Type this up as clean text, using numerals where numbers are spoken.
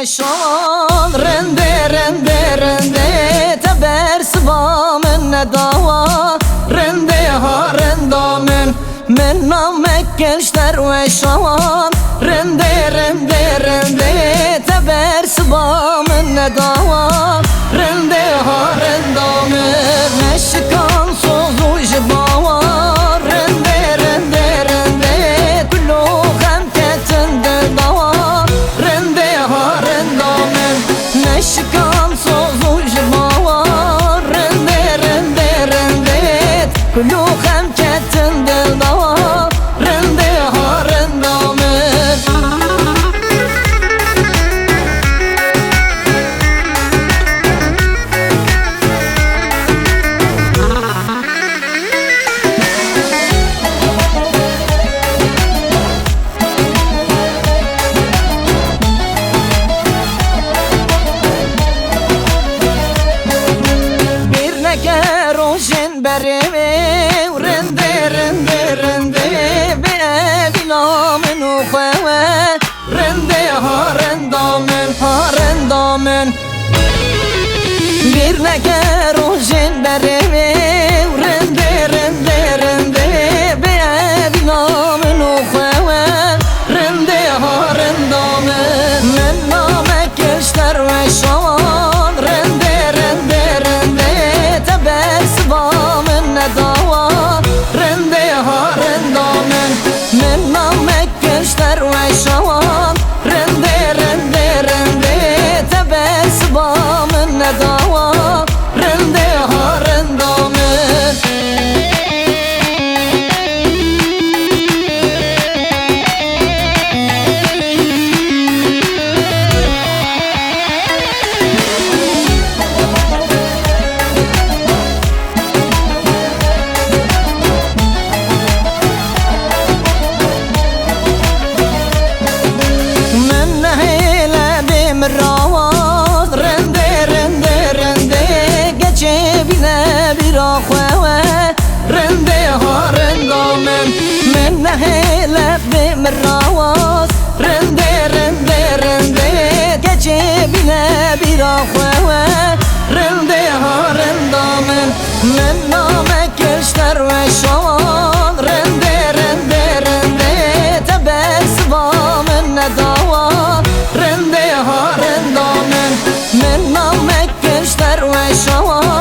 و شان رنده رنده رنده تبر سبا من نداوا رنده ها رندا من نامک کشتر و شان رنده رنده رنده تبر سبا من نداوا رنده ها رندا من نشکان سوزو جباوا رنده رنده رنده کلو خم کتن دلداوا رنده ها رندا من نشکان سوزو جباوا رنده رنده رنده کلو خم کتن دلداوا رنده ها رندا من روشن برمه و رنده رنده رنده به بلا منو خواه رنده ها رندامن ها رندامن bir neke روشن برمه و رنده رنده رنده به بلا منو خواه رنده ها رندامن من نامک اشتر و شان رنده رنده رنده تبر سبا من نداوا رنده ها رندامن من نامک اشتر و شان رنده رنده رنده تبر سبا من نداوا رنده ها رندامن راواد رنده رنده رنده گچه بینه بیرا خواه رنده ها رندامن من نه لب من راواد رنده رنده رنده گچه بینه بیرا خواه رنده ها رندامن من نامک اشتر و شان رنده رنده رنده تبر سبا من نداوا رنده ها رندامن من نامک اشتر و شان